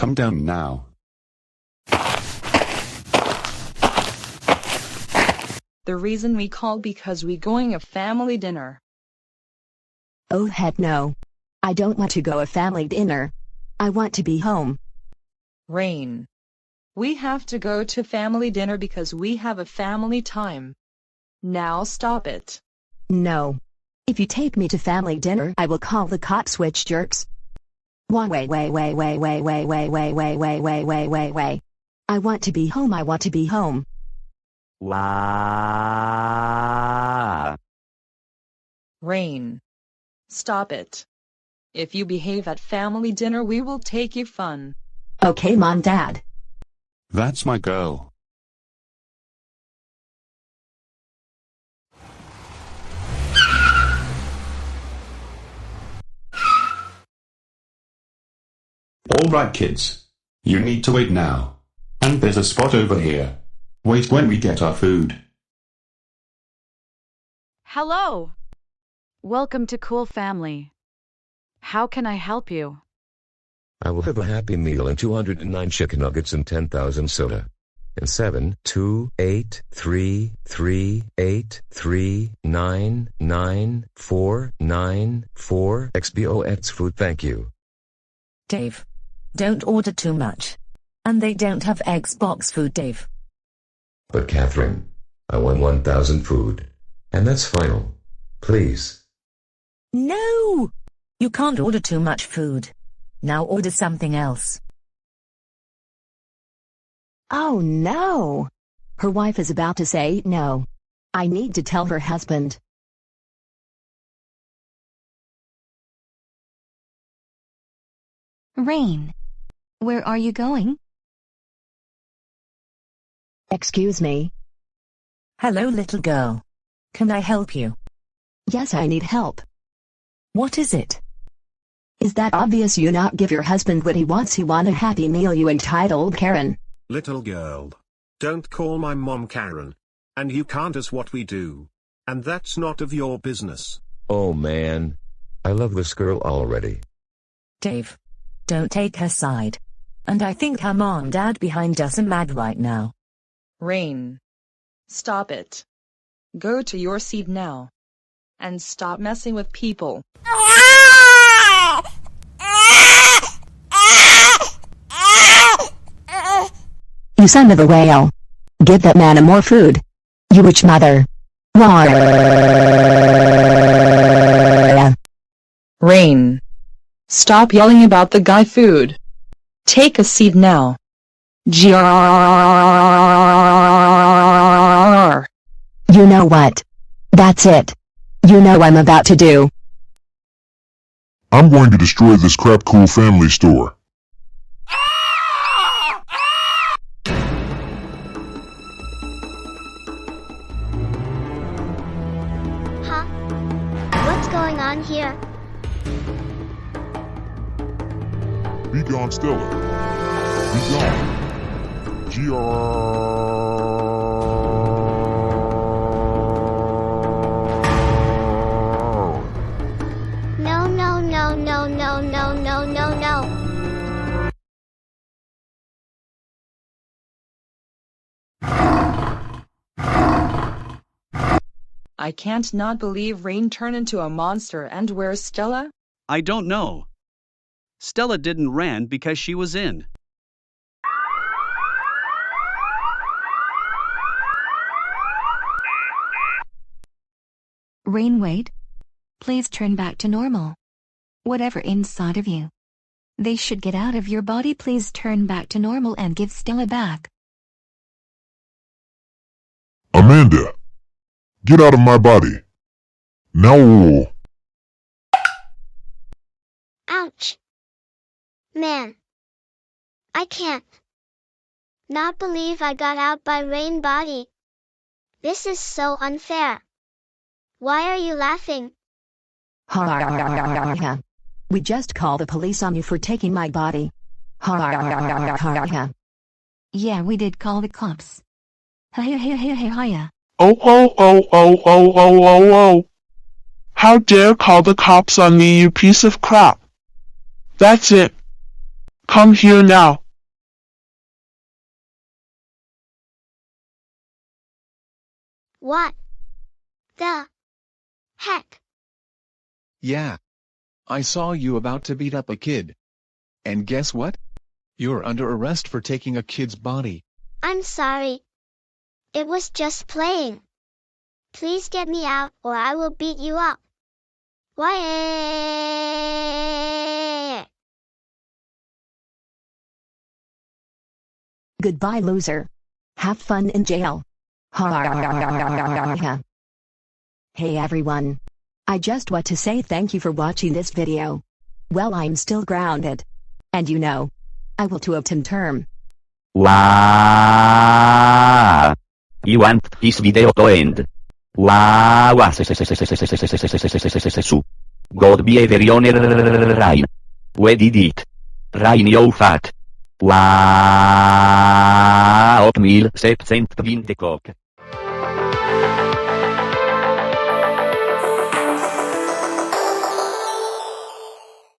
Come down now. The reason we called because we going a family dinner. Oh heck no. I don't want to go a family dinner. I want to be home. Rain. We have to go to family dinner because we have a family time. Now stop it. No. If you take me to family dinner, I will call the cops, witch jerks. Way. I want to be home. I want to be home. Wow. Rain. Stop it. If you behave at family dinner, we will take you fun. Okay, Mom, Dad. That's my girl. All right, kids. You need to wait now. And there's a spot over here. Wait when we get our food. Hello. Welcome to Cool Family. How can I help you? I will have a Happy Meal and 209 chicken nuggets and 10,000 soda. And 7283383999494 XBOX food, thank you. Dave. Don't order too much. And they don't have Xbox food, Dave. But Catherine, I want 1,000 food. And that's final. Please. No! You can't order too much food. Now order something else. Oh no. Her wife is about to say no. I need to tell her husband. Rain. Where are you going? Excuse me. Hello, little girl. Can I help you? Yes, I need help. What is it? Is that obvious? You not give your husband what he wants? He want a Happy Meal, you entitled Karen. Little girl. Don't call my mom Karen. And you can't ask what we do. And that's not of your business. Oh man. I love this girl already. Dave. Don't take her side. And I think her mom and dad behind us are mad right now. Rain. Stop it. Go to your seat now. And stop messing with people. You son of a whale. Give that man more food. You witch mother. Rain. Stop yelling about the guy food. Take a seat now. GRR. You know what? That's it. You know I'm about to do. I'm going to destroy this crap cool family store. Huh? What's going on here? Be gone, Stella. Be gone. No, no, no, no, no, no, no, no, no. I can't not believe Rain turned into a monster. And where's Stella? I don't know. Stella didn't ran because she was in. Rain, wait. Please turn back to normal. Whatever inside of you. They should get out of your body. Please turn back to normal and give Stella back. Amanda, get out of my body. Now. Ouch. Man. I can't not believe I got out by Rain body. This is so unfair. Why are you laughing? We just called the police on you for taking my body. Yeah, we did call the cops. Hiya. Oh. How dare call the cops on me, you piece of crap. That's it. Come here now. What the heck? Yeah. I saw you about to beat up a kid. And guess what? You're under arrest for taking a kid's body. I'm sorry. It was just playing. Please get me out or I will beat you up. Why? Goodbye, loser. Have fun in jail. Hey everyone. I just want to say thank you for watching this video. Well, I'm still grounded. And you know, I will to a term. Wow. You want this video to end? Wow. God behavior on Ryan. We did it. Ryan, you fat. Wow. 1720 cock.